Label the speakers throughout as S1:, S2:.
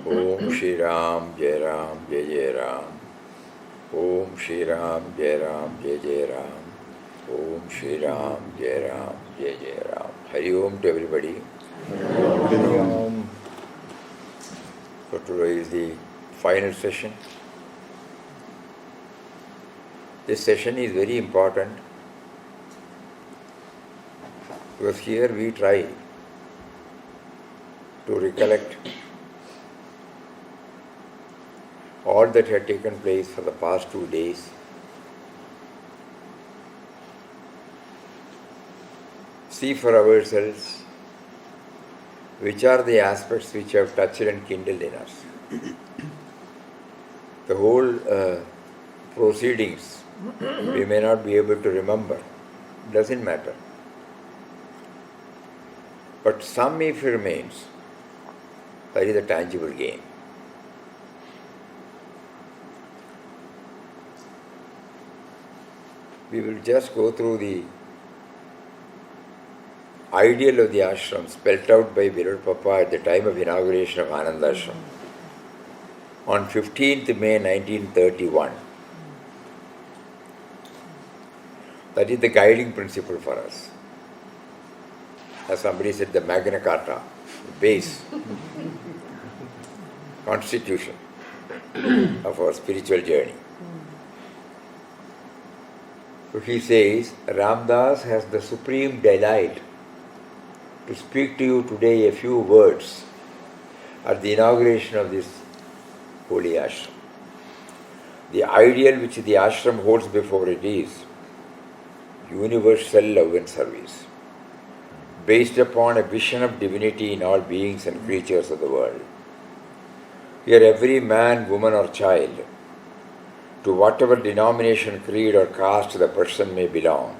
S1: Om Shri Ram, Jai Ram, Jai Jai Ram. Om Shri Ram, Jai Ram, Jai Jai Ram. Om Shri Ram, Jai Ram, Jai Jai Ram. Hari Om to everybody.
S2: Hari Om.
S1: So today is the final session. This session is very important because here we try to recollect all that had taken place for the past 2 days. See for ourselves which are the aspects which have touched and kindled in us. The whole proceedings we may not be able to remember. Doesn't matter. But some if remains, that is a tangible gain. We will just go through the ideal of the ashram spelt out by Viral Papa at the time of inauguration of Ananda Ashram on 15th May 1931. That is the guiding principle for us. As somebody said, the Magna Carta, base, constitution of our spiritual journey. So he says, Ramdas has the supreme delight to speak to you today a few words at the inauguration of this holy ashram. The ideal which the ashram holds before it is universal love and service, based upon a vision of divinity in all beings and creatures of the world. Here every man, woman or child, to whatever denomination, creed or caste the person may belong,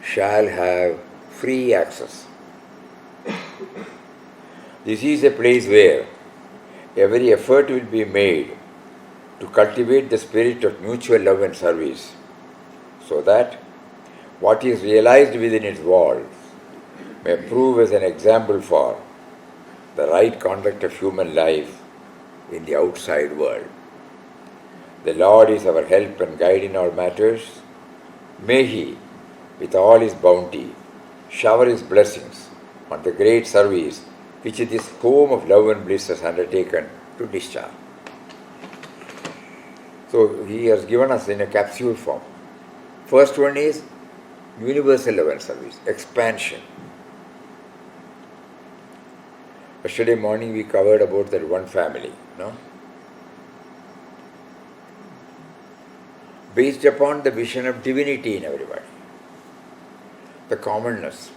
S1: shall have free access. This is a place where every effort will be made to cultivate the spirit of mutual love and service, so that what is realized within its walls may prove as an example for the right conduct of human life in the outside world. The Lord is our help and guide in all matters. May He, with all His bounty, shower His blessings on the great service which this home of love and bliss has undertaken to discharge. So He has given us in a capsule form. First one is universal love and service, expansion. Yesterday morning we covered about that one family, no? Based upon the vision of divinity in everybody, the commonness.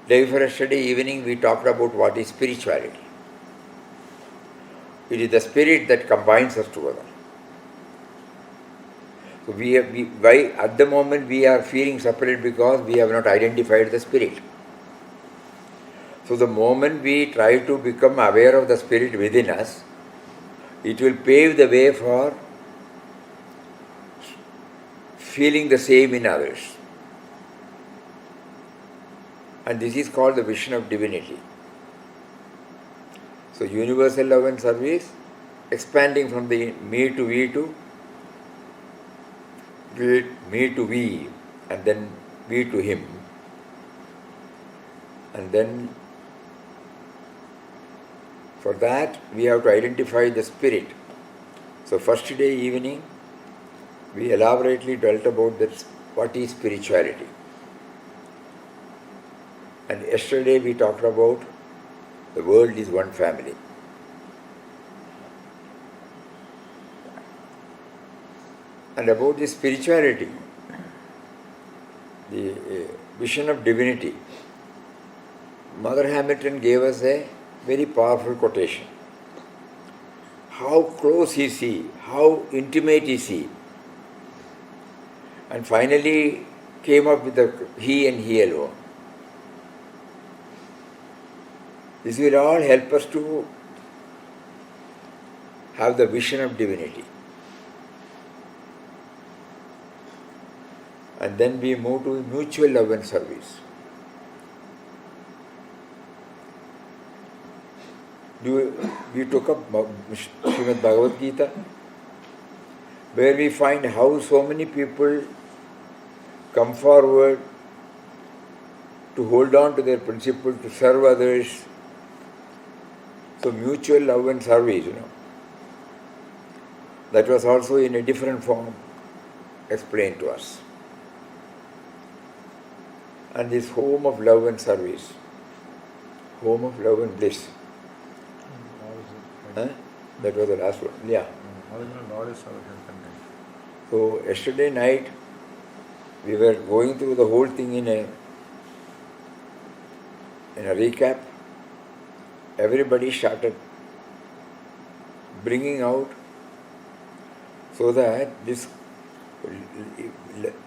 S1: Day before yesterday evening we talked about what is spirituality. It is the spirit that combines us together. So why at the moment we are feeling separate? Because we have not identified the spirit. So the moment we try to become aware of the spirit within us, it will pave the way for feeling the same in others. And this is called the vision of divinity. So universal love and service, expanding from the me to we to me to we, and then we to him. And then for that we have to identify the spirit. So first day evening we elaborately dwelt about that, what is spirituality. And yesterday we talked about the world is one family. And about the spirituality, the vision of divinity, Mother Hamilton gave us a very powerful quotation. How close is He, how intimate is He. And finally came up with the He and He alone. This will all help us to have the vision of divinity. And then we move to mutual love and service. We took up Srimad Bhagavad Gita, where we find how so many people come forward to hold on to their principle, to serve others. So mutual love and service, that was also in a different form explained to us. And this home of love and service, home of love and bliss. That was the last one. Yeah. So yesterday night we were going through the whole thing in a recap. Everybody started bringing out so that this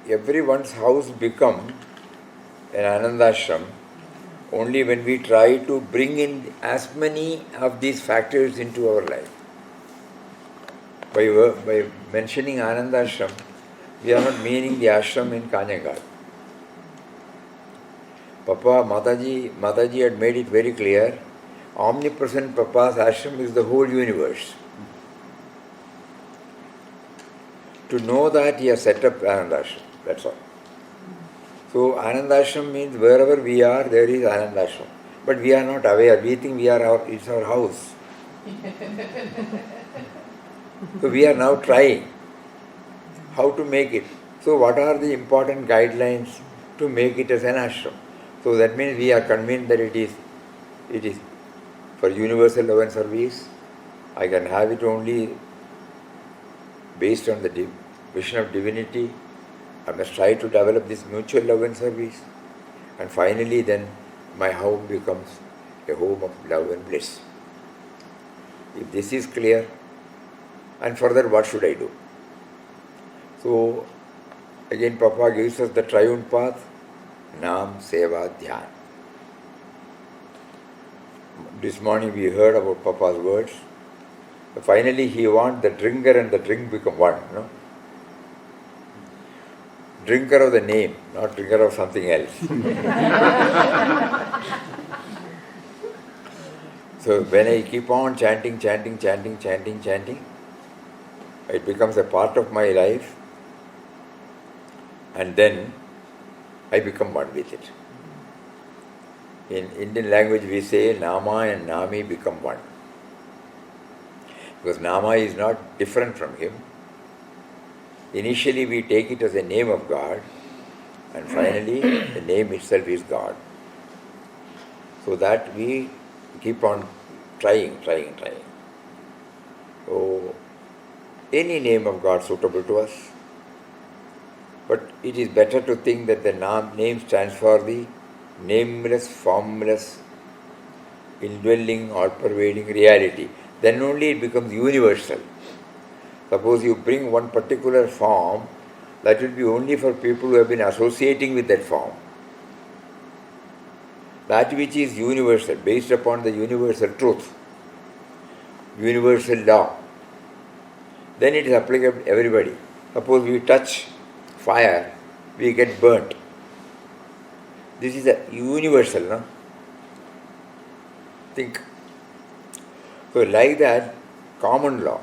S1: everyone's house become an Anandashram only when we try to bring in as many of these factors into our life. By mentioning Anandashram, we are not meaning the ashram in Kanyagar. Mataji had made it very clear, omnipresent Papa's ashram is the whole universe. To know that he has set up Anandashram, that's all. So Anandashram means wherever we are, there is Anandashram. But we are not aware. We think it's our house. So we are now trying how to make it. So what are the important guidelines to make it as an ashram? So that means we are convinced that it is for universal love and service. I can have it only based on the vision of divinity. I must try to develop this mutual love and service. And finally then my home becomes a home of love and bliss. If this is clear, and further what should I do? So again Papa gives us the triune path, Nam, Seva, Dhyan. This morning we heard about Papa's words. Finally he wants the drinker and the drink become one. Drinker of the name, not drinker of something else. So when I keep on chanting, it becomes a part of my life, and then I become one with it. In Indian language we say Nama and Nami become one. Because Nama is not different from him. Initially we take it as a name of God, and finally the name itself is God. So that we keep on trying. So any name of God suitable to us, but it is better to think that the name stands for the nameless, formless, indwelling, all-pervading reality. Then only it becomes universal. Suppose you bring one particular form, that will be only for people who have been associating with that form. That which is universal, based upon the universal truth, universal law, then it is applicable to everybody. Suppose we touch fire, we get burnt. This is a universal, no? Think. So like that, common law,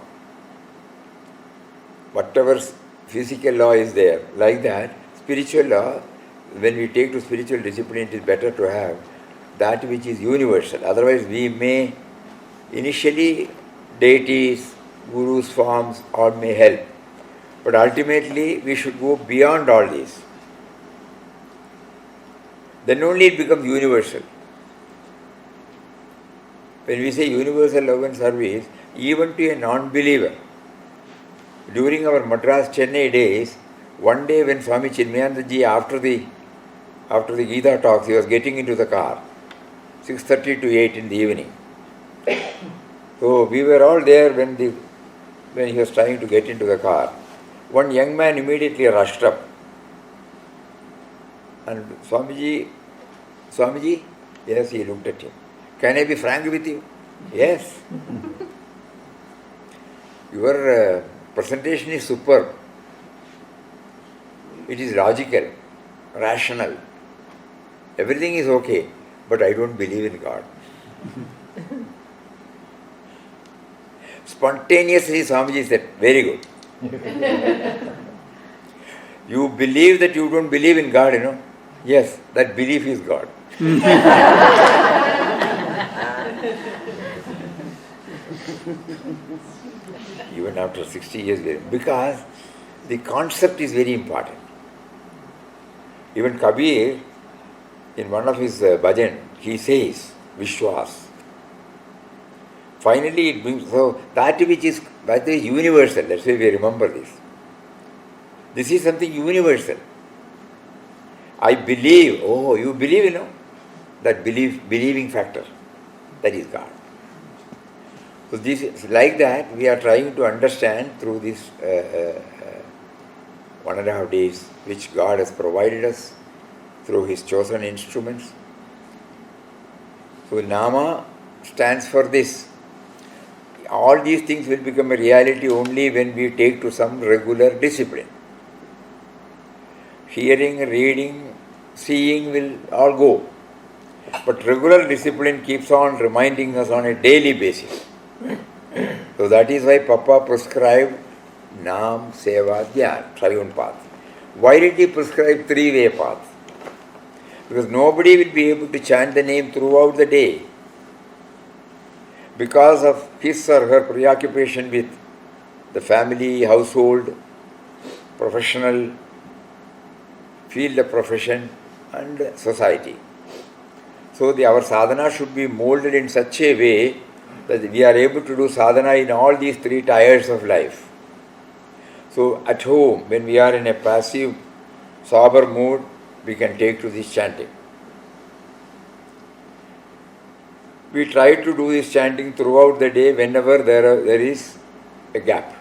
S1: whatever physical law is there, like that, spiritual law, when we take to spiritual discipline, it is better to have that which is universal. Otherwise we may, initially deities, gurus, forms, all may help. But ultimately we should go beyond all these. Then only it becomes universal. When we say universal love and service, even to a non-believer, during our Madras Chennai days, one day when Swami Chinmayanandaji, after the Gita talks, he was getting into the car, 6:30 to 8 in the evening. So we were all there when he was trying to get into the car. One young man immediately rushed up. And Swamiji, yes, he looked at him. Can I be frank with you? Yes. Your presentation is superb. It is logical, rational. Everything is okay, but I don't believe in God. Spontaneously, Swamiji said, very good. You believe that you don't believe in God, Yes, that belief is God. Even after 60 years, because the concept is very important. Even Kabir, in one of his bhajan, he says, Vishwas. Finally, it brings, so that which is universal, that's why we remember this. This is something universal. I believe, you believe, that believing factor, that is God. So this is like that, we are trying to understand through this 1.5 days, which God has provided us through His chosen instruments. So Nama stands for this. All these things will become a reality only when we take to some regular discipline. Hearing, reading, seeing will all go. But regular discipline keeps on reminding us on a daily basis. So that is why Papa prescribed Nam, Seva, Dhyan, triune path. Why did he prescribe three-way path? Because nobody will be able to chant the name throughout the day because of his or her preoccupation with the family, household, professional, field of profession and society. So our sadhana should be molded in such a way that we are able to do sadhana in all these three tiers of life. So at home, when we are in a passive, sober mood, we can take to this chanting. We try to do this chanting throughout the day whenever there is a gap.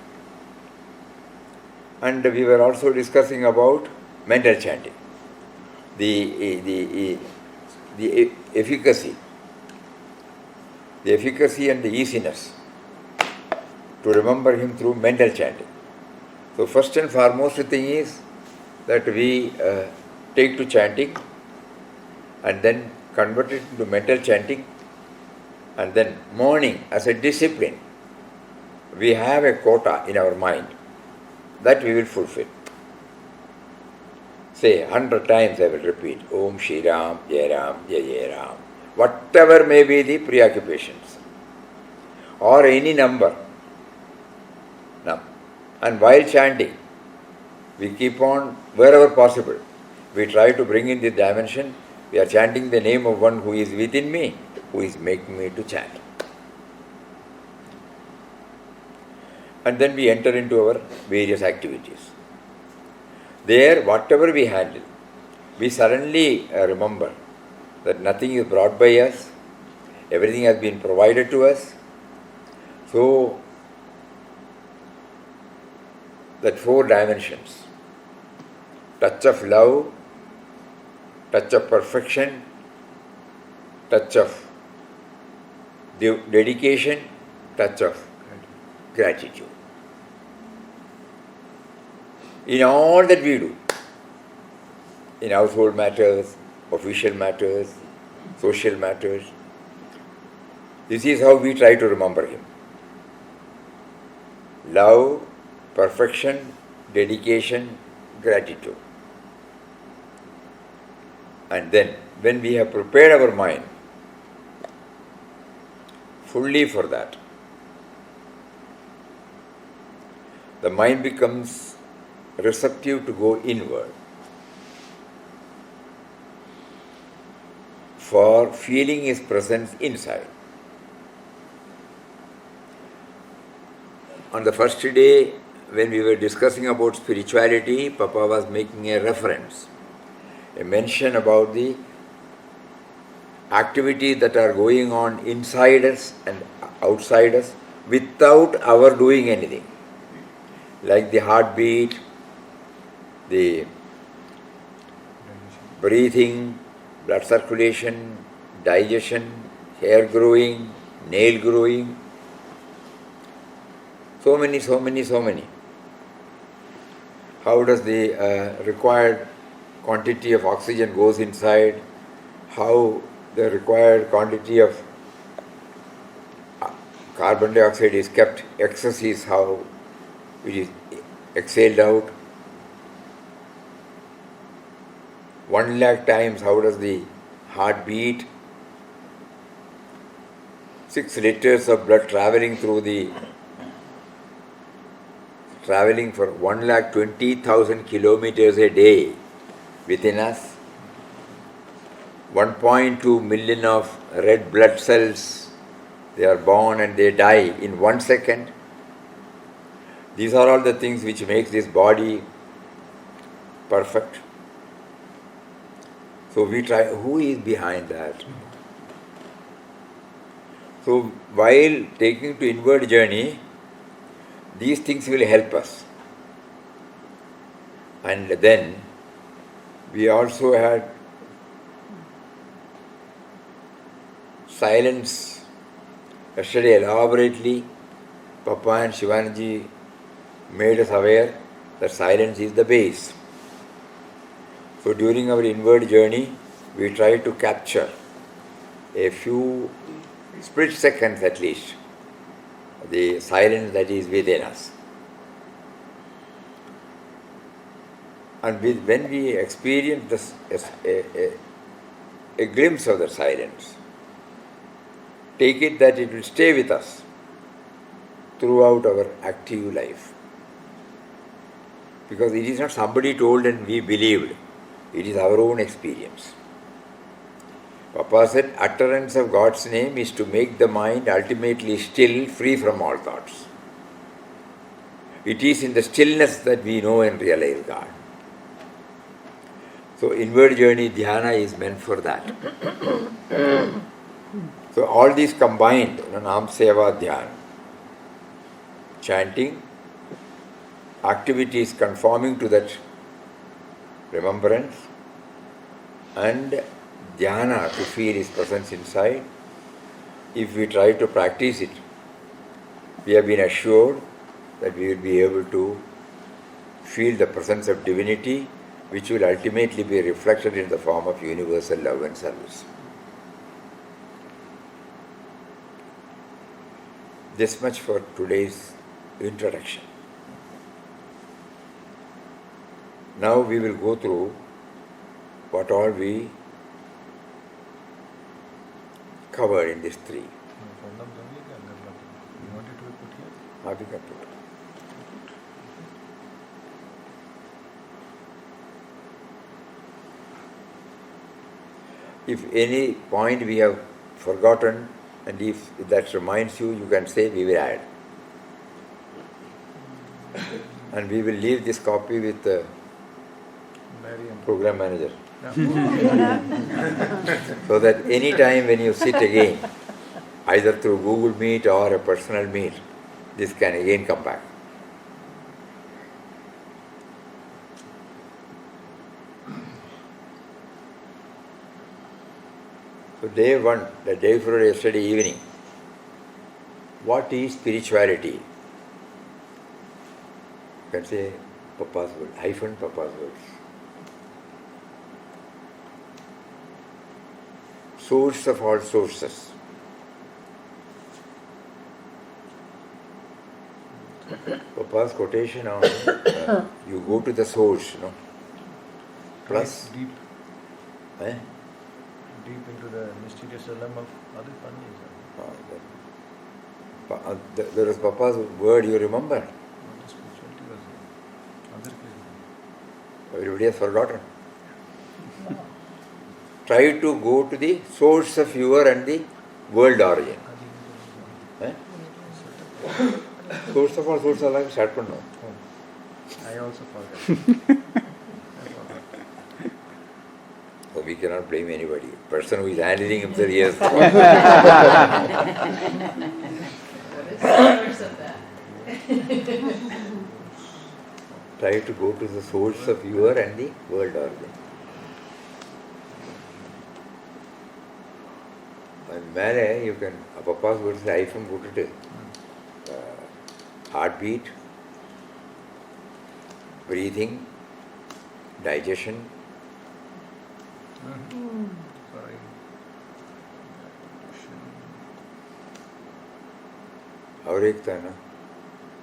S1: And we were also discussing about mental chanting, the efficacy and the easiness to remember Him through mental chanting. So first and foremost thing is that we take to chanting and then convert it into mental chanting, and then morning as a discipline we have a quota in our mind that we will fulfill. Say 100 times I will repeat Om Shri Ram, Jai Ram, Jai Jai Ram. Whatever may be the preoccupations or any number. Now, and while chanting, we keep on, wherever possible, we try to bring in this dimension. We are chanting the name of one who is within me, who is making me to chant. And then we enter into our various activities. There, whatever we handle, we suddenly remember that nothing is brought by us, everything has been provided to us. So, that 4 dimensions, touch of love, touch of perfection, touch of dedication, touch of gratitude. In all that we do, in household matters, official matters, social matters, this is how we try to remember Him. Love, perfection, dedication, gratitude. And then, when we have prepared our mind fully for that, the mind becomes receptive to go inward for feeling His presence inside. On the first day, when we were discussing about spirituality, Papa was making a reference, a mention about the activities that are going on inside us and outside us without our doing anything, like the heartbeat, the breathing, blood circulation, digestion, hair growing, nail growing, so many. How does the required quantity of oxygen goes inside, how the required quantity of carbon dioxide is kept, excess is how it is exhaled out. 1 lakh times how does the heart beat? 6 liters of blood traveling for 1,20,000 kilometers a day within us. 1.2 million of red blood cells, they are born and they die in 1 second. These are all the things which makes this body perfect. So we try, who is behind that? So while taking to inward journey, these things will help us. And then we also had silence. Yesterday elaborately, Papa and Shivanji made us aware that silence is the base. So during our inward journey, we try to capture a few split seconds at least, the silence that is within us. And when we experience this, a glimpse of the silence, take it that it will stay with us throughout our active life. Because it is not somebody told and we believed, it is our own experience. Papa said, utterance of God's name is to make the mind ultimately still, free from all thoughts. It is in the stillness that we know and realize God. So inward journey dhyana is meant for that. So all these combined, Nam Seva Dhyana, chanting, activities conforming to that remembrance, and dhyana to feel His presence inside. If we try to practice it, we have been assured that we will be able to feel the presence of divinity, which will ultimately be reflected in the form of universal love and service. This much for today's introduction. Now we will go through what all we covered in these three. If any point we have forgotten, and if that reminds you, you can say we will add. And we will leave this copy with the program manager. So that any time when you sit again, either through Google Meet or a personal meet, this can again come back. So day one, the day before yesterday evening, what is spirituality? You can say Papa's word, hyphen Papa's words. Source of all sources. Papa's quotation on you go to the source, no? Plus
S2: deep.
S1: Eh?
S2: Deep into the mysterious realm of other planets.
S1: There was Papa's word, you remember?
S2: Spirituality was other place.
S1: Everybody has forgotten. Try to go to the source of your and the world origin. Eh? Source of all sources like start from now.
S2: I also forgot.
S1: So we cannot blame anybody. Person who is handling himself, yes. Try to go to the source of your and the world origin. And man, you can, Papa's words, I from put it, heartbeat, breathing, digestion, Avrekta, no?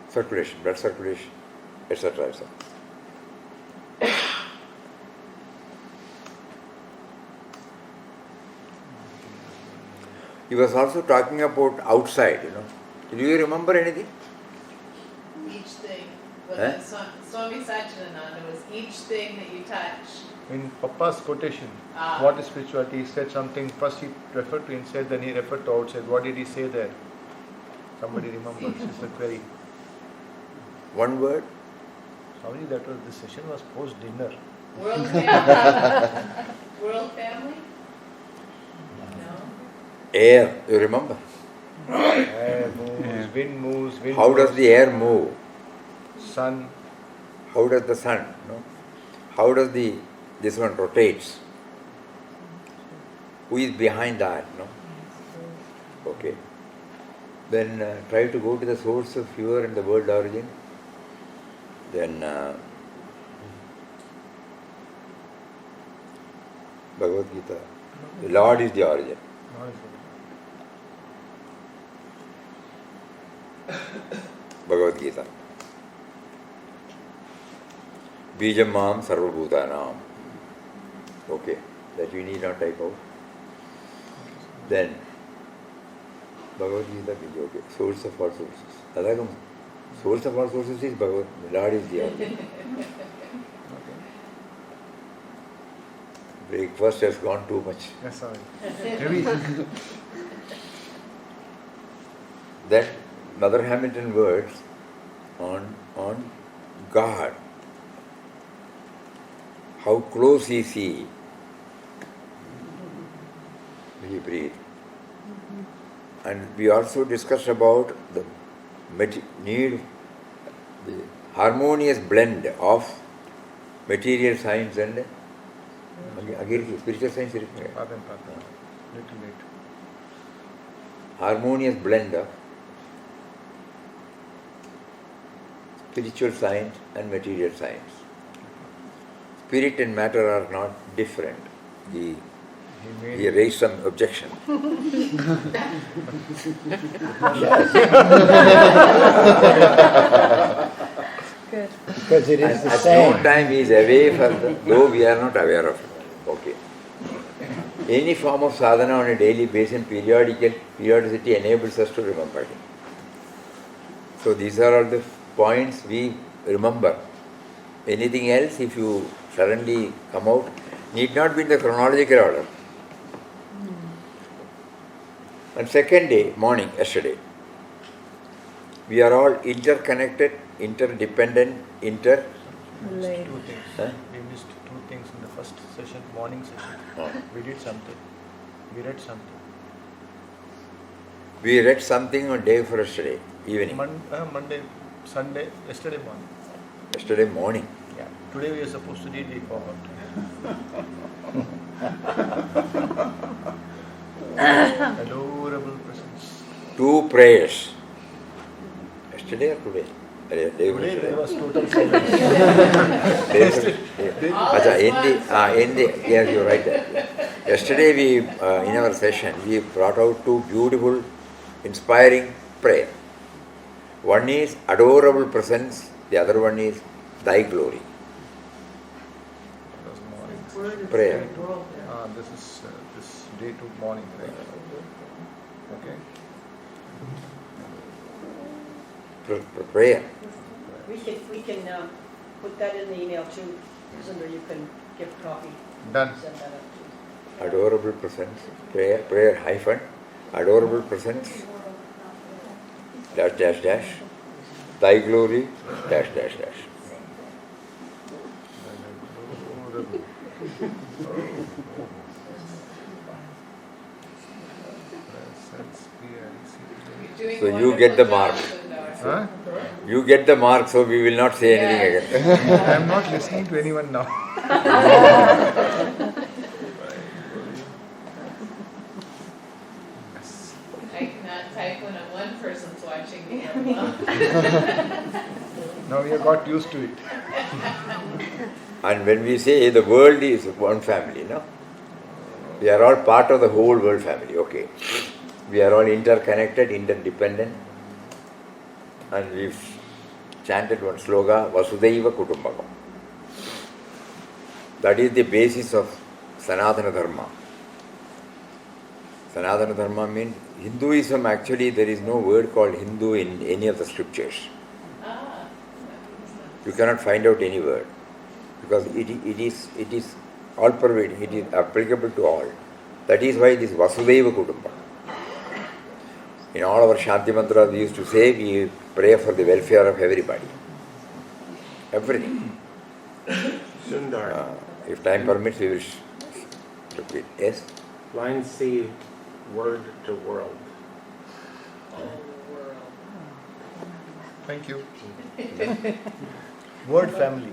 S1: Circulation, blood circulation, etc. etc. He was also talking about outside, Do you remember anything?
S3: Each thing. Well,
S1: Eh?
S3: Swami Satchidananda was each thing that you touch.
S2: In Papa's quotation,
S3: Ah.
S2: what is spirituality? He said something, first he referred to inside, then he referred to outside. What did he say there? Somebody remembers. It's a query.
S1: One word?
S2: Sorry, that was, this session was post-dinner.
S3: World family? World family? No?
S1: Air, you remember?
S2: Air moves, wind moves, wind
S1: How does
S2: moves.
S1: the air move?
S2: Sun.
S1: How does the sun? How does this one rotates? Who is behind that? Okay. Then try to go to the source of pure and the world origin. Then Bhagavad Gita. The Lord is the origin. Bhagavad Gita. Bijam Mam Sarvabhutanam. Okay, that we need not type out. Then Bhagavad Gita is okay. Source of all sources. Adagam. Source of all sources is Bhagavad. The Lord is the origin. Breakfast has gone too much.
S2: Yes, sorry. Heavy.
S1: Then Mother Hamilton words on God. How close is He? We breathe. And we also discussed about the need, the harmonious blend of material science and again spiritual science.
S2: Little late.
S1: Harmonious blend of spiritual science and material science. Spirit and matter are not different. He raised some objection.
S4: Good.
S5: Because it is the
S1: At
S5: same.
S1: no time he is away from though we are not aware of it. Okay. Any form of sadhana on a daily basis and periodicity enables us to remember it. So these are all the points we remember. Anything else, if you suddenly come out, need not be in the chronological order. On second day, morning, yesterday, we are all interconnected, interdependent,
S2: Two things.
S1: Huh?
S2: We missed two things in the first session, morning session.
S1: Oh.
S2: We did something. We read something.
S1: We read something on day for yesterday, evening.
S2: Monday, Sunday, yesterday morning.
S1: Yesterday morning.
S2: Yeah. Today we are supposed to read, we forgot. Adorable presence.
S1: 2 prayers. Yesterday or today? Day before
S2: Today
S1: yesterday.
S2: there was total silence.
S1: Yes, you're right. Yesterday we, in our session, we brought out 2 beautiful, inspiring prayer. One is adorable presence, the other one is thy glory.
S2: It was morning.
S1: Prayer.
S2: This is this day to morning, right? Okay.
S1: Prayer.
S4: We can put that in the email too, Sundar, you can give a copy.
S2: Done.
S4: Send that up too.
S1: Adorable presence, prayer hyphen, adorable presence, dash dash dash, thy glory, dash dash dash.
S2: Adorable. Presence, clear.
S1: So you get the mark.
S2: Huh?
S1: You get the mark, so we will not say anything again.
S2: I am not listening to anyone now.
S3: I cannot type when one person's watching me.
S2: Now we have got used to it.
S1: And when we say the world is one family, no? We are all part of the whole world family, okay. We are all interconnected, interdependent, and we've chanted one sloga, Vasudhaiva Kutumbakam. That is the basis of Sanatana Dharma. Sanatana Dharma means Hinduism. Actually, there is no word called Hindu in any of the scriptures. You cannot find out any word because it is all pervading, it is applicable to all. That is why this Vasudhaiva Kutumbakam. In all our Shanti mantras we used to say, we pray for the welfare of everybody. Everything.
S5: Sundar.
S1: If time permits, we will repeat. Yes?
S5: Line C, word to world.
S2: Thank you. Word family.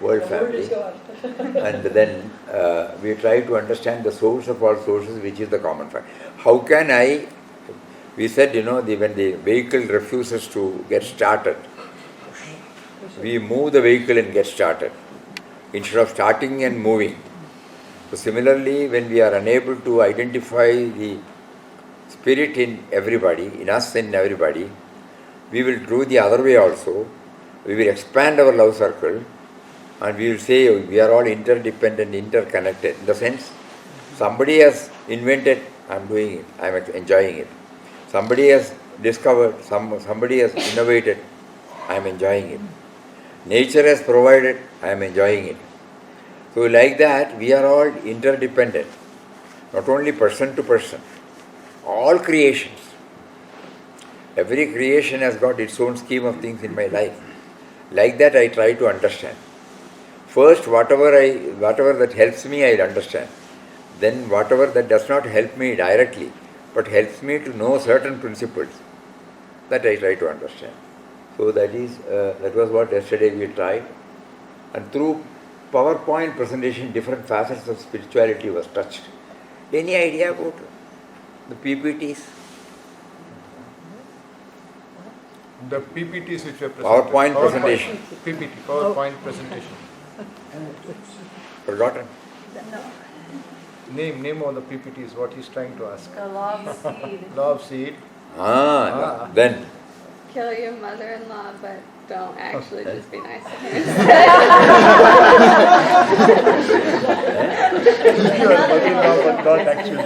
S1: World
S4: The word is
S1: family.
S4: God.
S1: And then we try to understand the source of all sources, which is the common fact. How can I, we said, when the vehicle refuses to get started, we move the vehicle and get started instead of starting and moving. So similarly, when we are unable to identify the spirit in everybody, in us and in everybody, we will do the other way also. We will expand our love circle and we will say we are all interdependent, interconnected. In the sense, somebody has invented, I am doing it, I am enjoying it. Somebody has discovered, somebody has innovated, I am enjoying it. Nature has provided, I am enjoying it. So like that, we are all interdependent, not only person to person, all creations. Every creation has got its own scheme of things in my life. Like that I try to understand. First, whatever that helps me, I will understand. Then whatever that does not help me directly, but helps me to know certain principles, that I try to understand. So that was what yesterday we tried. And through PowerPoint presentation, different facets of spirituality was touched. Any idea about the PPTs?
S2: The PPTs which were presented.
S1: PowerPoint presentation.
S2: PPT, PowerPoint presentation.
S1: Forgotten?
S2: Name of the PPTs, what he's trying to ask.
S6: The law of seed.
S2: Law of seed.
S1: Then.
S6: Kill your mother-in-law, but don't actually just be nice to her.
S2: You are mother-in-law, but not actually.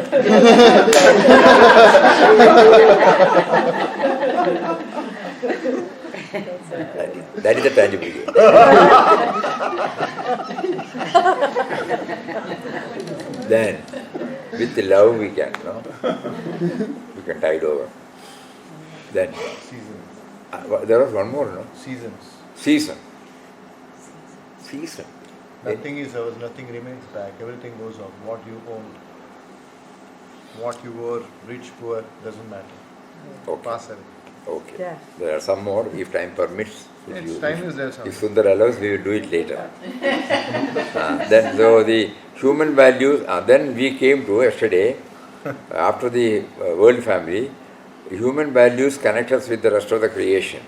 S1: That is the tangible game. Then, with love we can, we can tide over. Then,
S2: Seasons.
S1: there was one more, no?
S2: Seasons.
S1: Season.
S2: Nothing is ours, nothing remains back. Everything goes on. What you own, what you were, rich, poor, doesn't matter.
S1: Okay.
S2: Pass away.
S1: Okay.
S4: Yeah.
S1: There are some more, if time permits.
S2: Time is there,
S1: If Sundar allows, we will do it later. Then, so the human values, then we came to yesterday, after the world family, human values connect us with the rest of the creation.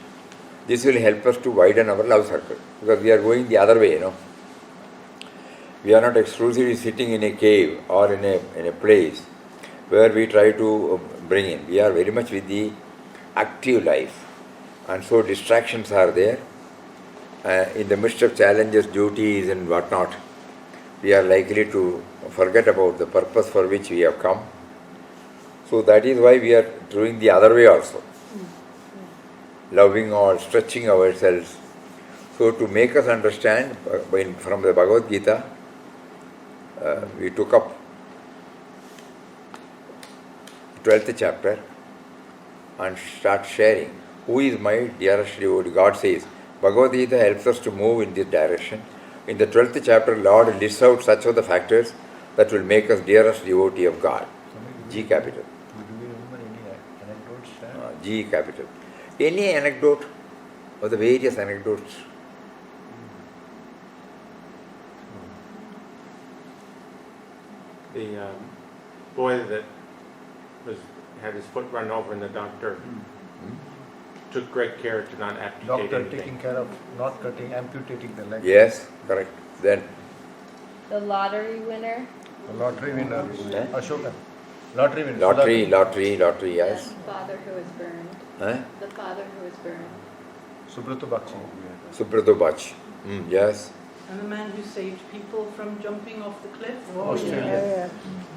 S1: This will help us to widen our love circle, because we are going the other way, We are not exclusively sitting in a cave or in a place where we try to bring in. We are very much with the active life. And so distractions are there. In the midst of challenges, duties and whatnot, we are likely to forget about the purpose for which we have come. So that is why we are doing the other way also. Loving all, stretching ourselves. So to make us understand, from the Bhagavad Gita, we took up 12th chapter and start sharing. Who is my dearest devotee? God says, Bhagavad Gita helps us to move in this direction. In the 12th chapter, Lord lists out such of the factors that will make us dearest devotee of God. G capital.
S2: Do you remember any anecdotes?
S1: G capital. Any anecdote or the various anecdotes?
S5: The boy that had his foot run over and the doctor took great care to not amputate
S2: Doctor
S5: anything.
S2: taking care of not amputating the leg.
S1: Yes, correct. Then,
S6: The lottery winner.
S2: The lottery winner,
S1: Yeah.
S2: Ashoka. Lottery wins.
S1: Lottery, yes.
S6: The father who was burned.
S1: Huh?
S6: The father who was burned.
S2: Subrata Bakshi.
S1: Subrato Bach. Yes.
S7: And the man who saved people from jumping off the cliff.
S2: Australia.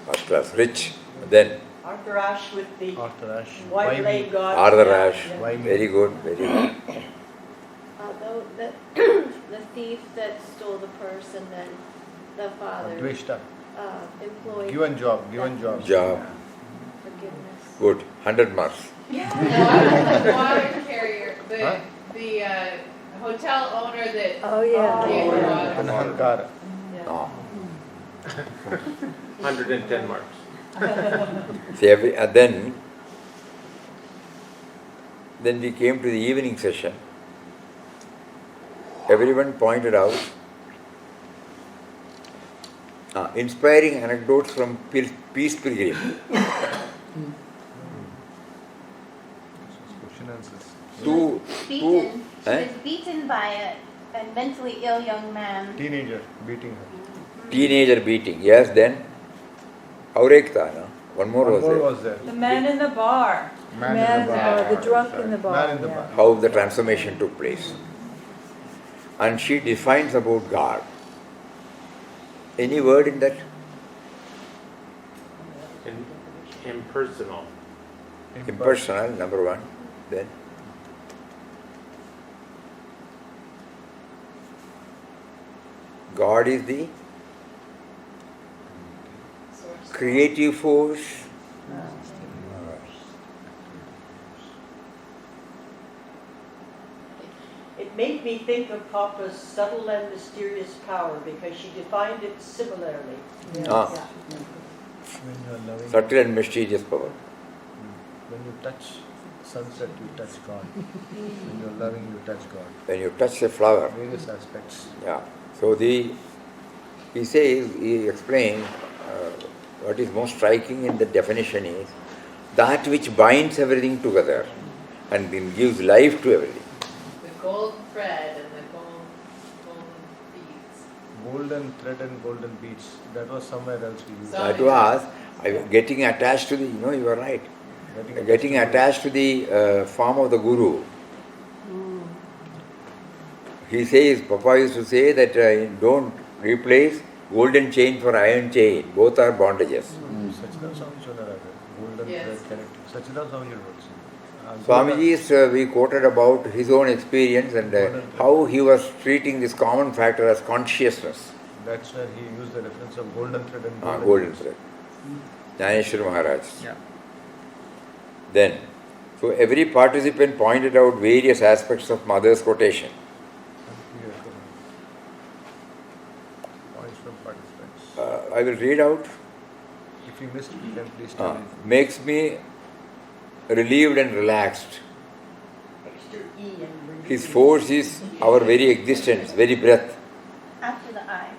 S1: First class. Rich. Then
S4: Arthur Ashe with the
S2: Arthur Ashe.
S4: white leg god.
S1: Arthur
S4: Yeah,
S1: Ashe.
S4: yeah.
S2: Why me?
S1: Very good, very good.
S6: Although the the thief that stole the purse and then the father
S2: Dveshta.
S6: employed
S2: Given job.
S1: Job.
S6: forgiveness.
S1: Good. 100 marks.
S3: Water carrier,
S2: Huh?
S3: the hotel owner that
S8: Oh, yeah.
S3: gave her water.
S2: Anahankara.
S1: Oh.
S5: 110 marks.
S1: See, then we came to the evening session. Everyone pointed out inspiring anecdotes from Peace Pilgrim.
S2: Question answers.
S1: Two,
S9: Beaten. She
S1: eh?
S9: was beaten by a mentally ill young man.
S2: Teenager beating her.
S1: Teenager beating. Yes, then Aurekta, no? One more was
S2: One more
S1: there.
S2: was there.
S7: The man in the bar.
S2: Man in the bar.
S8: The drunk in the bar.
S2: Man in the
S8: yeah.
S2: bar.
S1: How the transformation took place. And she defines about God. Any word in that?
S5: Impersonal.
S1: Impersonal, number one. Then God is the
S3: Source.
S1: creative force.
S4: It made me think of Papa's subtle and mysterious power because she defined it similarly.
S1: Ah,
S2: When you are loving.
S1: subtle and mysterious power.
S2: When you touch sunset, you touch God. When you are loving, you touch God.
S1: When you touch a flower.
S2: Various aspects.
S1: Yeah. So he explains what is most striking in the definition is that which binds everything together and then gives life to everything.
S3: The gold thread and the golden beads.
S2: Golden thread and golden beads. That was somewhere else we used.
S3: So-
S1: That was getting attached to the, you are right, getting attached to the form of the Guru. He says, Papa used to say that don't replace golden chain for iron chain. Both are bondages.
S2: Sachidan Swami Chodara, golden
S3: Yes.
S2: thread connected. Sachidan Swami wrote.
S1: Swamiji, we quoted about his own experience and how he was treating this common factor as consciousness.
S2: That's where he used the reference of golden thread and
S1: Golden thread. Jnaneshwar Maharaj.
S2: Yeah.
S1: Then, so every participant pointed out various aspects of Mother's quotation.
S2: Points from participants.
S1: I will read out.
S2: If you missed, you can please tell me.
S1: Makes me relieved and relaxed.
S4: Extra E and
S1: His force is our very existence, very breath.
S9: After the eye.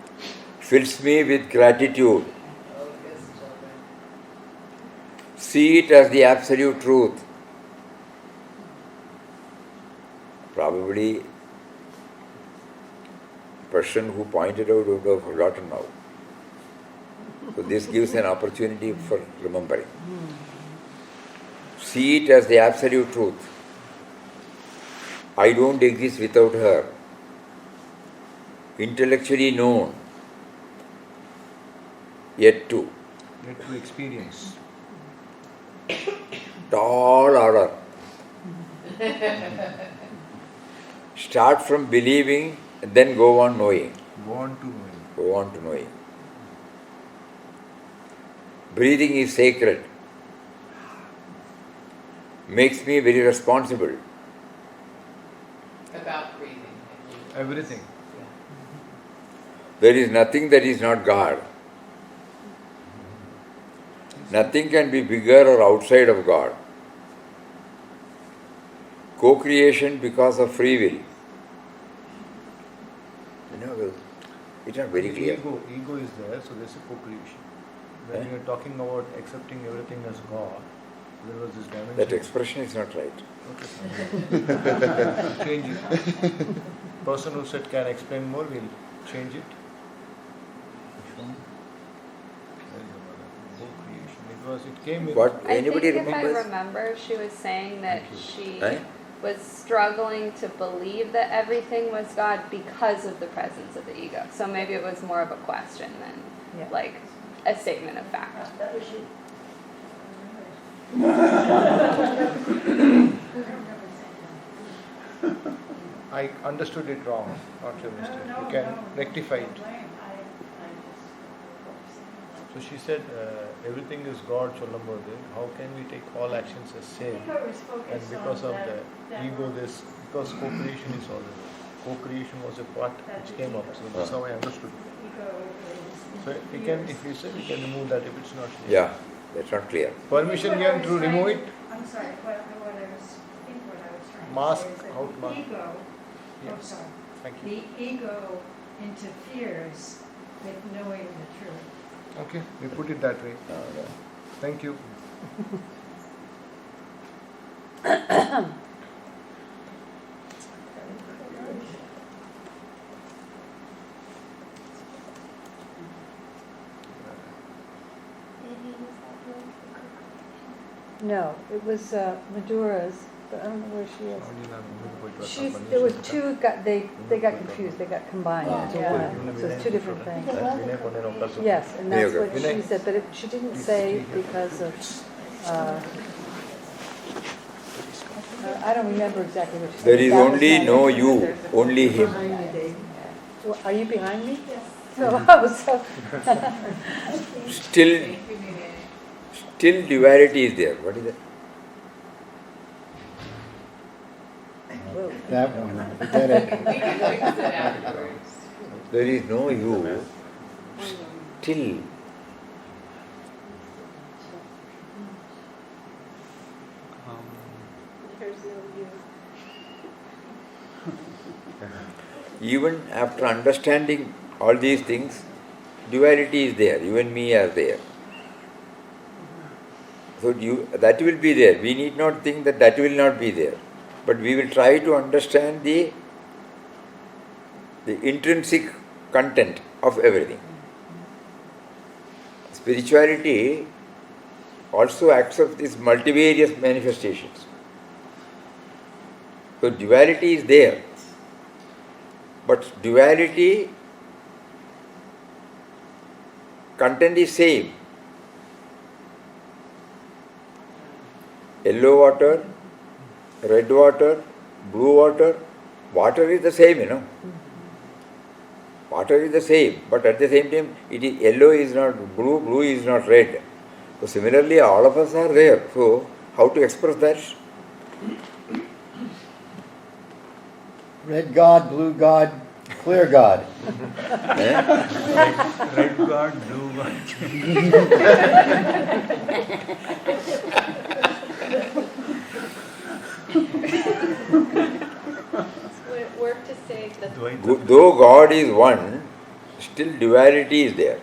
S1: Fills me with gratitude.
S3: Oh, yes, children.
S1: See it as the absolute truth. Probably the person who pointed out would have forgotten now. So this gives an opportunity for remembering. See it as the absolute truth. I don't exist without her. Intellectually known, yet to.
S2: Yet to experience.
S1: Tall order. Start from believing and then go on knowing.
S2: Go on to knowing.
S1: Go on to knowing. Breathing is sacred. Makes me very responsible.
S3: About breathing.
S2: Everything.
S1: There is nothing that is not God. Nothing can be bigger or outside of God. Co-creation because of free will. It's not very clear.
S2: Ego is there, so there's a co-creation. When you're talking about accepting everything as God, there was this dimension.
S1: That expression is not right.
S2: Okay. Change it. Person who said can explain more will change it. Co-creation. It came in.
S1: What?
S8: I
S1: Anybody
S8: think if I
S1: remembers?
S8: remember, she was saying that she
S1: Eh?
S8: was struggling to believe that everything was God because of the presence of the ego. So maybe it was more of a question than like a statement of fact.
S4: That was you.
S2: I understood it wrong, not your mistake. You can rectify it. So she said, everything is God, Cholambode. How can we take all actions as same? And because of the ego, because co-creation is all this. Co-creation was a part which came up. So that's how I understood. So we can, if you say, we can remove that if it's not clear.
S1: Yeah, that's not clear.
S2: Permission given to remove it.
S10: I'm sorry, what I was trying to
S2: Mask,
S10: say is that
S2: how to
S10: the
S2: mask.
S10: ego,
S2: Yeah.
S10: oh sorry,
S2: Thank you.
S10: the ego interferes with knowing the truth.
S2: Okay, we put it that way. Thank you.
S11: No, it was Madura's, but I don't know where she is. There was two. They got confused. They got combined into one. So it's two different things. Yes, and that's what she said. But she didn't say because of. I don't remember exactly what she said.
S1: There is only no you, only him.
S11: Well, are you behind me? Yes. No, so.
S1: Still duality is there. What is that?
S12: That one, forget it.
S3: We can fix it afterwards.
S1: There is no you. Still.
S6: There's no you.
S1: Even after understanding all these things, duality is there. You and me are there. So that will be there. We need not think that will not be there. But we will try to understand the intrinsic content of everything. Spirituality also accepts these multivarious manifestations. So duality is there. But duality content is same. Yellow water, red water, blue water, water is the same, Water is the same, but at the same time, yellow is not blue, blue is not red. So similarly, all of us are there. So how to express that?
S12: Red God, blue God, clear God.
S2: Red God, blue God.
S6: Work to say that
S1: Though God is one, still duality is there.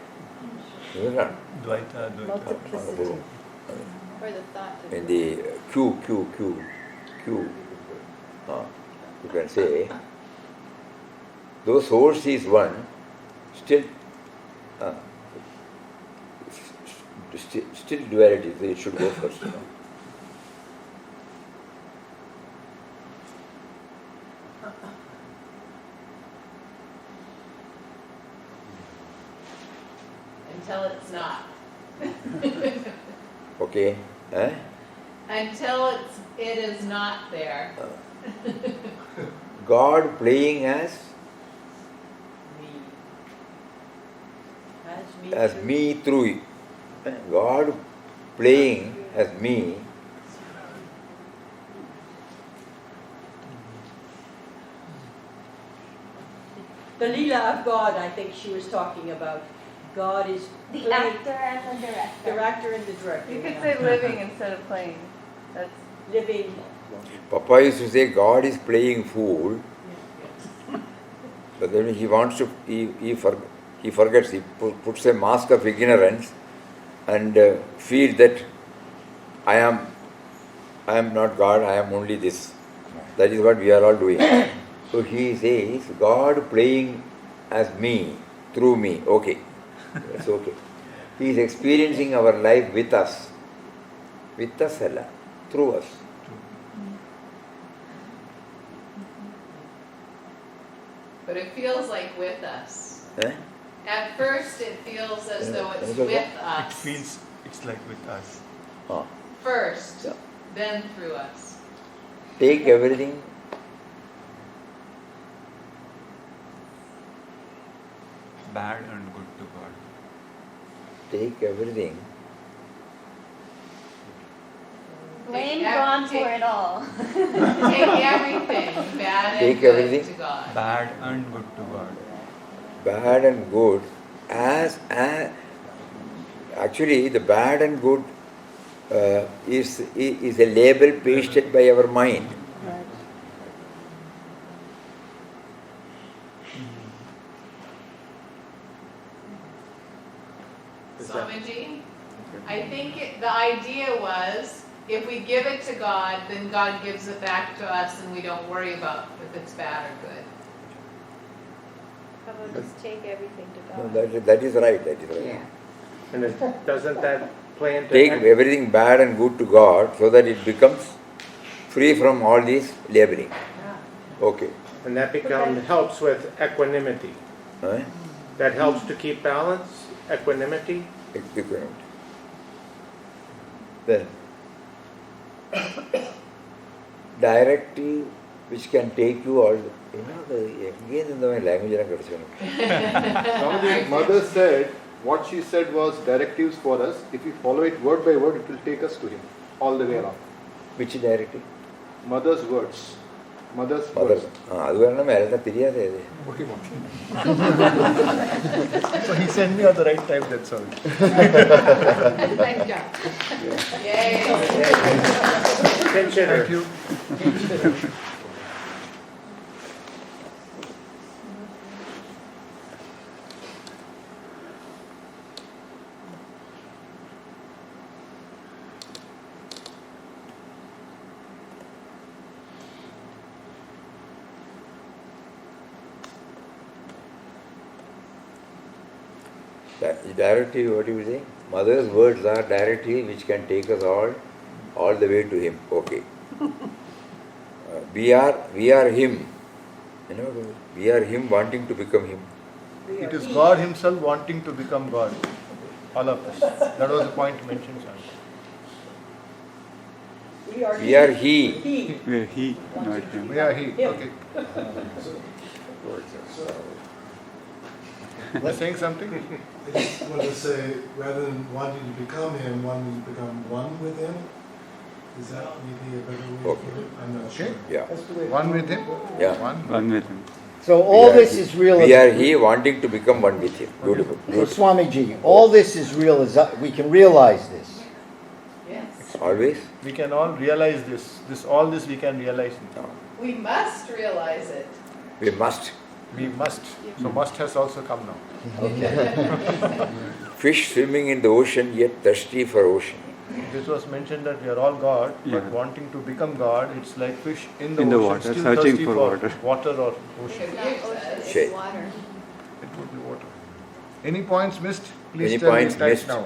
S1: Is it not?
S11: Multiplicity.
S6: or the thought of
S1: In the Q, you can say, though source is one, still duality, so it should go first.
S3: Until it's not.
S1: Okay?
S3: Until it is not there.
S1: God playing as me through you. God playing as me.
S4: The Leela of God, I think she was talking about. God is
S9: The
S4: playing,
S9: actor and the director.
S4: the actor and the director.
S8: You could say living instead of playing. That's
S4: living.
S1: Papa used to say God is playing fool. But then he wants to, he forgets, he puts a mask of ignorance and feels that I am not God, I am only this. That is what we are all doing. So he says, God playing as me, through me. Okay, that's okay. He is experiencing our life with us. With us, Allah. Through us.
S3: But it feels like with us.
S1: Eh?
S3: At first it feels as though it's with us.
S2: It's like with us.
S1: Ah.
S3: First,
S1: Yeah.
S3: then through us.
S1: Take everything.
S13: Bad and good to God.
S1: Take everything.
S9: Blame God for it all.
S3: Take everything, bad
S1: Take
S3: and good
S1: everything.
S3: to God.
S13: Bad and good to God.
S1: Bad and good as actually the bad and good is a label pasted by our mind.
S11: Right.
S3: Swamiji, I think the idea was if we give it to God, then God gives it back to us and we don't worry about if it's bad or good.
S6: How about just take everything to
S1: No,
S6: God?
S1: that is right. That is right.
S3: Yeah.
S5: And doesn't that play into
S1: Take everything bad and good to God so that it becomes free from all these labeling. Okay.
S5: And that helps with equanimity.
S1: Huh?
S5: That helps to keep balance, equanimity.
S1: Equivalent. Then directive which can take you all. Again in the language.
S2: Swamiji, Mother said, what she said was directives for us. If we follow it word by word, it will take us to Him all the way around.
S1: Which directive?
S2: Mother's words. Mother's
S1: Mother.
S2: words.
S1: ಅದು വേണം മേലെ തിരിയാതെ
S2: Okay, Mom. So he sent me at the right time, that's all.
S3: Thank you. Yay.
S5: Consider.
S2: Thank you.
S1: Directive, what do you say? Mother's words are directive which can take us all the way to Him. Okay. We are Him. We are Him wanting to become Him.
S2: It is God Himself wanting to become God. All of us. That was the point mentioned, Swami.
S1: We are He.
S13: We are He, not Him.
S2: We are He. Okay. Was saying something?
S14: I just want to say, rather than wanting to become Him, wanting to become one with Him. Is that maybe a better way to put it? I'm not sure.
S1: Yeah.
S2: One with Him?
S1: Yeah.
S13: One with Him.
S12: So all this is real.
S1: We are He wanting to become one with Him. Beautiful.
S12: So
S1: Beautiful.
S12: Swamiji, all this is real. We can realize this.
S3: Yes.
S1: Always?
S2: We can all realize this. All this we can realize.
S3: We must realize it.
S1: We must.
S2: We must. So must has also come now.
S1: Fish swimming in the ocean yet thirsty for ocean.
S2: This was mentioned that we are all God,
S13: Yeah.
S2: but wanting to become God, it's like fish in the
S13: In the
S2: ocean,
S13: water,
S2: still
S13: searching
S2: thirsty
S13: for water.
S2: water or ocean.
S3: Because you said
S1: Shade.
S3: it's water.
S2: It would be water. Any points missed? Please
S1: Any
S2: tell
S1: points
S2: me right
S1: missed?
S2: now.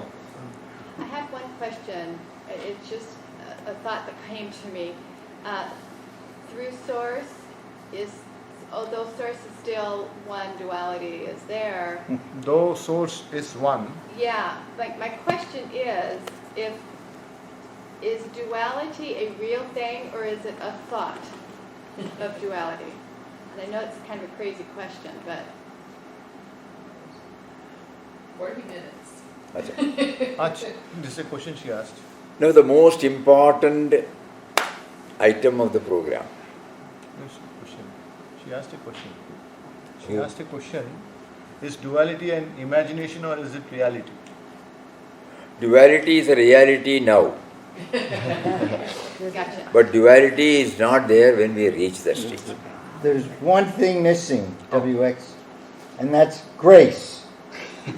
S6: I have one question. It's just a thought that came to me. Through Source although Source is still one, duality is there.
S2: Though Source is one,
S6: Yeah, like my question is duality a real thing or is it a thought of duality? And I know it's kind of a crazy question, but
S3: 40 minutes.
S2: this is a question she asked.
S1: Now the most important item of the program.
S2: No, she asked a question. She asked a question. Is duality an imagination or is it reality?
S1: Duality is a reality now.
S6: gotcha.
S1: But duality is not there when we reach that stage.
S12: There's one thing missing, WX, and that's grace.
S11: Oh,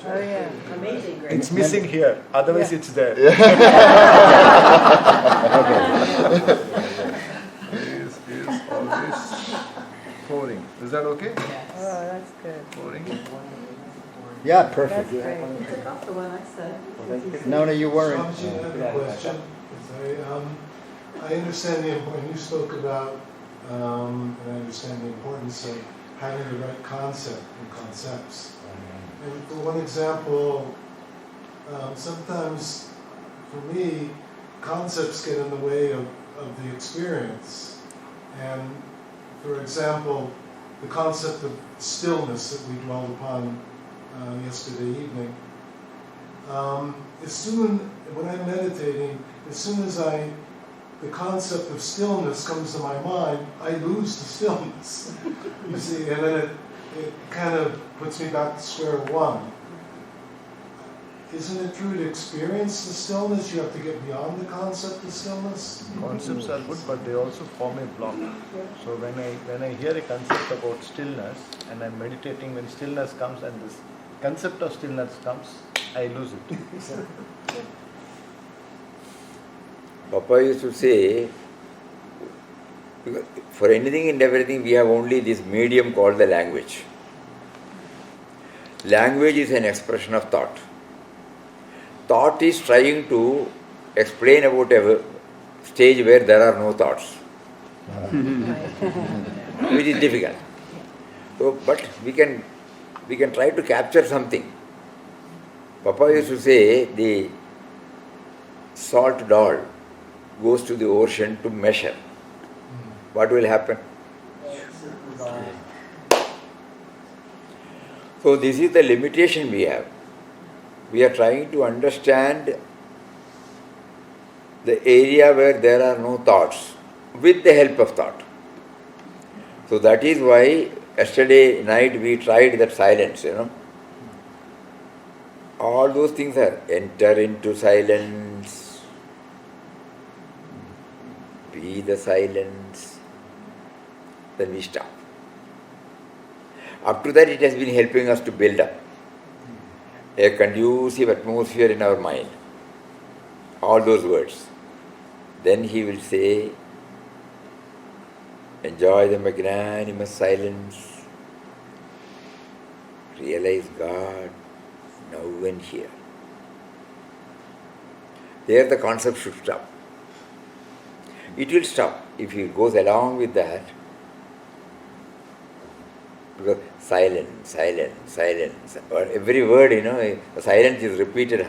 S11: yeah.
S4: Amazing grace.
S2: It's missing here, otherwise it's there. Is always pouring. Is that okay?
S11: Oh, that's good.
S2: Pouring.
S12: Yeah, perfect.
S11: That's great.
S7: Took off the one I said.
S12: No, you weren't.
S14: Swamiji, I have a question. I understand when you spoke about, and I understand the importance of having the right concept and concepts. And for one example, sometimes for me, concepts get in the way of the experience. And for example, the concept of stillness that we dwelled upon yesterday evening. When I'm meditating, as soon as the concept of stillness comes to my mind, I lose the stillness. You see, and then it kind of puts me back to square one. Isn't it true to experience the stillness? You have to get beyond the concept of stillness?
S2: Concepts are good, but they also form a block. So when I hear a concept about stillness and I'm meditating, when stillness comes and this concept of stillness comes, I lose it.
S1: Papa used to say, for anything and everything we have only this medium called the language. Language is an expression of thought. Thought is trying to explain about a stage where there are no thoughts, which is difficult. So, but we can try to capture something. Papa used to say the salt doll goes to the ocean to measure. What will happen? So this is the limitation we have. We are trying to understand the area where there are no thoughts with the help of thought. So that is why yesterday night we tried that silence, All those things are enter into silence, be the silence, then we stop. Up to that it has been helping us to build up a conducive atmosphere in our mind. All those words. Then he will say, enjoy the magnanimous silence, realize God now and here. There the concept should stop. It will stop if he goes along with that. Because silence, or every word, the silence is repeated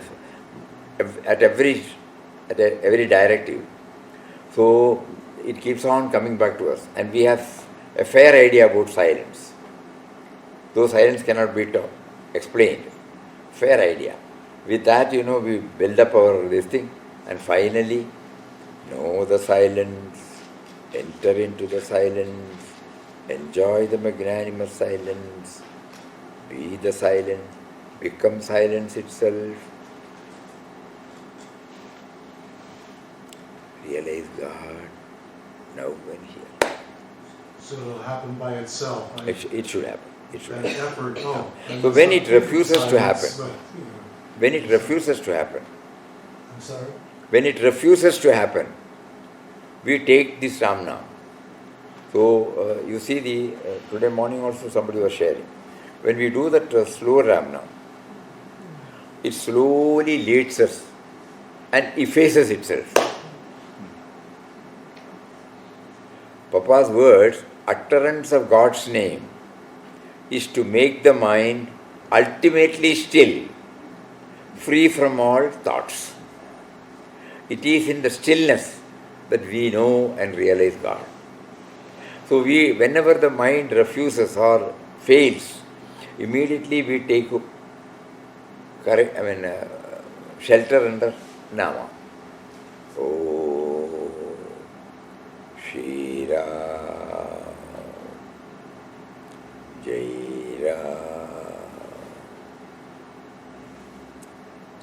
S1: at every directive. So it keeps on coming back to us, and we have a fair idea about silence. Though silence cannot be explained, fair idea. With that, we build up this thing, and finally know the silence, enter into the silence, enjoy the magnanimous silence, be the silence, become silence itself, realize God now and here.
S14: So it'll happen by itself.
S1: It should happen. It should happen.
S14: Effort,
S1: So when it refuses to happen,
S14: I'm sorry?
S1: When it refuses to happen, we take this Ramna. So you see today morning also somebody was sharing. When we do that slow Ramna, it slowly leads us and effaces itself. Papa's words, utterance of God's name, is to make the mind ultimately still, free from all thoughts. It is in the stillness that we know and realize God. So whenever the mind refuses or fails, immediately we take shelter under Nama. Oh, Shri Ram, Jai Ram,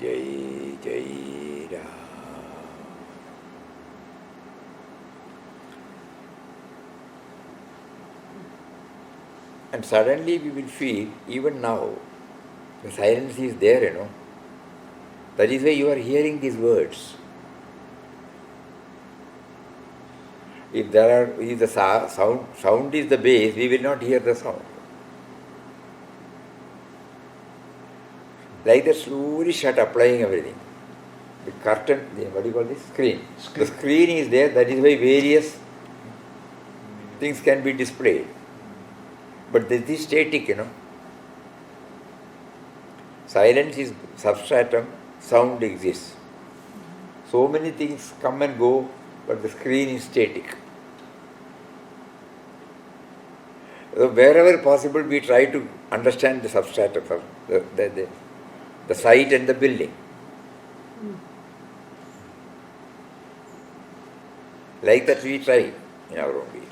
S1: Jai Jai Ram. And suddenly we will feel, even now, the silence is there, That is why you are hearing these words. If the sound is the base, we will not hear the sound. Like that, slowly start applying everything. The curtain, what do you call this? Screen. The screen is there, that is why various things can be displayed. But this is static, Silence is substratum, sound exists. So many things come and go, but the screen is static. So wherever possible, we try to understand the substratum, the site and the building. Like that we try in our own way.